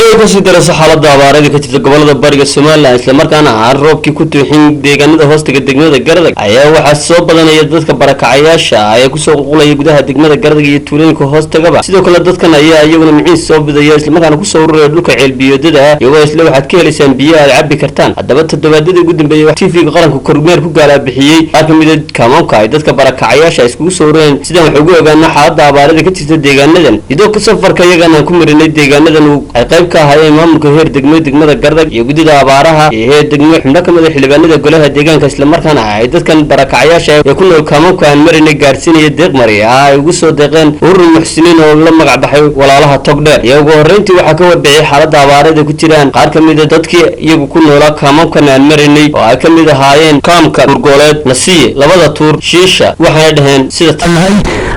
iyadoo kasii darayso xaalada Abaareed ka jirta gobolada Bariga isla markaan aan roobkii ku tuuxin deegaanada hoostiga degmada Garadag ayaa waxa soo badanaya dadka barakacayaasha ay ku soo qulqulaya gudaha degmada Garadag iyo tuulooyinka hoostagaba sidoo kale dadkan ayaa iyaguna miciin soo bidaya isla markaan ku soo ururaya dhulka ceelbiyoodada iyagoo isla waxaad ka helaysaan biyo aad cabbi kartaan haddaba toddobaadadii ugu dambeeyay TV-ga qaranka kormeer ku gaala bixiyay kamid kaamamka ay dadka barakacayaasha isku soo urureen sidaan wax ugu ogaana xaalada Abaareed ka jirta deegaanadan idoo safarka iyagana ku marinay deegaanadan ay qayb ka ahaayeen maamulka heer degmada Garadag iyo gudida abaaraha ee degmo xubno kamid ah xildhibaanada golaha deegaanka isla markaana ay dadkan barakacayaasha ee ku nool kaamamka aan marinay gaarsiinaya deeq mariya ay ugu soo deeqeen urur muxsiniin oo la magac baxay walaalaha togdheer iyagoo horeyntii waxa ka warbixiyay xaalada Abaareed ku jiraan qaar kamid ah dadkii iyagu ku noolaa kaamamkan aan marinay oo ay kamid ahaayeen kaamka urgoleed nasiye labada tuur shiisha waxay dhaheen sida tanahay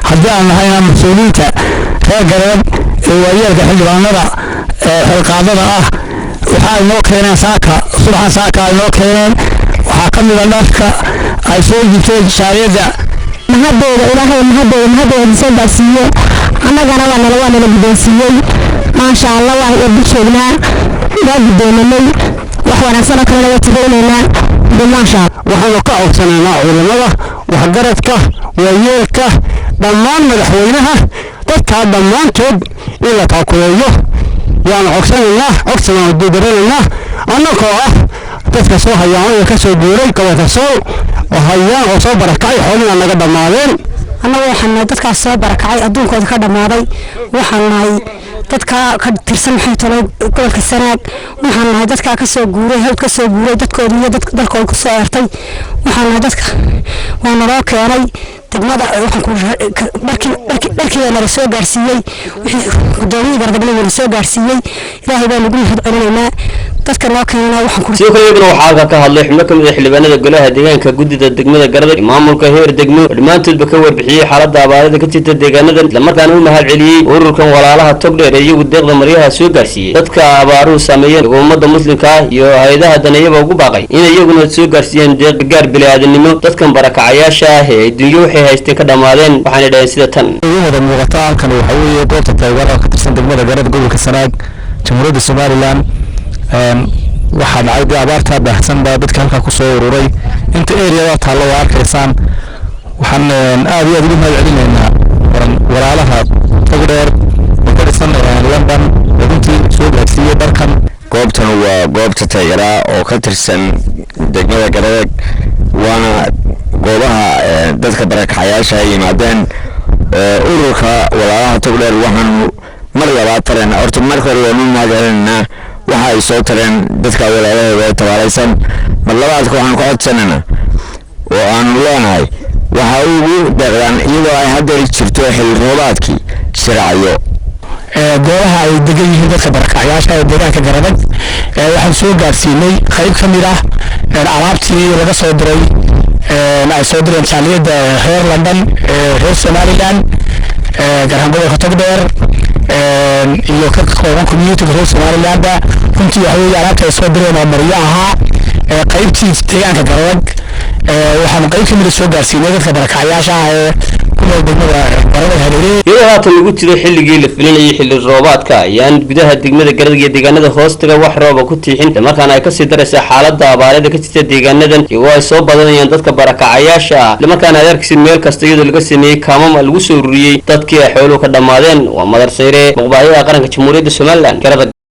haddii aan nahay mas'uuliyiinta reer Garadag ee waayeelka xildhibaanada xilqaadada ah waxaa inoo keeneen subaxan saaka inoo keeneen waxaa ka mid ah dharka ay soo jiteen shaayada mahadooda ilaahay mahadooda soo gaarsiiyo annagana waa nala guddoonsiiyey maasha Allah waa bulshadana waa guddoominay wax wanaagsan oo kale waa tigeynayna maasha waxaanu ka codsanaynaa culimada waxgaradka waayeelka dhammaan madaxweynaha dadka dhammaantood in la taakuleeyo yaan codsanaynaa duubaranayna annagoo ah dadka soo hayaan oo ka soo guuray gobolka Sool oo hayaan oo soo barakacay xoolaha naga dhamaadeen annagu waxaan dadkaas soo barakacay adduunkooda ka dhamaaday waxaan nahay dadka ka tirsan maxay tolo gobolka Sanaag waxaan nahay dadka ka soo guuray hawd ka soo guuray dadkooda iyo dalkooda ku soo eertay waxaan nahay dadka waa naloo keenay degmada waxaan ku markii la soo gaarsiiyay gudoomiyaha Garadag la soo gaarsiiyay ilaahay baa lagu mahad celinaynaa dadka loo keenay waxaan ku sidoo kale waxaa ka hadlay xubno kamid ah xildhibaanada golaha deegaanka gudida degmada Garadag maamulka heer degmo dhamaantoodba ka warbixiyay xaalada Abaareed ka jirta deegaanadan isla markaana uu mahad celiyay ururkan walaalaha togdheer ee iyagu deeqda mariyaha soo gaarsiiyay dadka abaaruhu saameeyeen ummadda muslimka iyo hay'adaha danayaba ugu baaqay in iyaguna soo gaarsiiyeen deeq gaar bini'aadanimo dadkan barakacayaasha ah ee dunyo waxay haysteen ka dhamaadeen waxaana dhayn sida tan wada muuqata halkan waxa weeye goobta taageerada ka tirsan degmada Garadag gobolka Sanaag jamhuuriyadda Soomaaliland waxaa dhacay abaarta baahsan baa dadka halka ku soo ururay inta area taalo waa arkaysaan waxaan aad iyo aad ugu mahad celinaynaa walaalaha togdheer oo ka tirsan London intii soo gaarsiiyay dalkan goobtan waa goobta taageerada oo ka tirsan degmada Garadag waana goobaha dadka barakacayaasha ay yimaadeen ururka walaalaha togdheer waxaan mar labaad tareen horta marka hore waa mahad celinaa waxa ay soo tareen dadka walaalahooda tabaaraysan mar labaad waxaan ku codsanaynaa oo aan leenahay waxa ugu deeqdan iyadoo ay hadda jirto xil roobaadkii shiraayo goobaha ay degan yihiin dadka barakacayaasha ee deegaanka Garadag waxaan soo gaarsiinay qayb ka mid ah alaabtii laga soo diray ay soo direen jaaliyada reer London reer Somaliland garan gobolka Togdheer iyo ka kooban community reer Somaliland runtii waxa weeye alaabta ay soo direen oo mariyaha qaybtii deegaanka Garadag waxaan qayb ka mid ah soo gaarsiinay dadka barakacayaasha ee ku nool degmada Garadag hareerey iyadoo haatan lagu jiro xilligii la filinayay xilli roobaadka ayaan gudaha degmada Garadag iyo deegaanada hoostaga wax roob ku tiixin markaan ay ka sii darayso xaalada Abaareed ka jirta deegaanadan iyagoo ay soo badanayaan dadka barakacayaasha markaan ay arkaysid meel kasta iyadoo laga sameeyay kaamam lagu soo ururiyay dadkii ay xooluhu ka dhamaadeen waa Madar muqbaahida qaranka jamhuuriyadda Soomaaliland Garadag.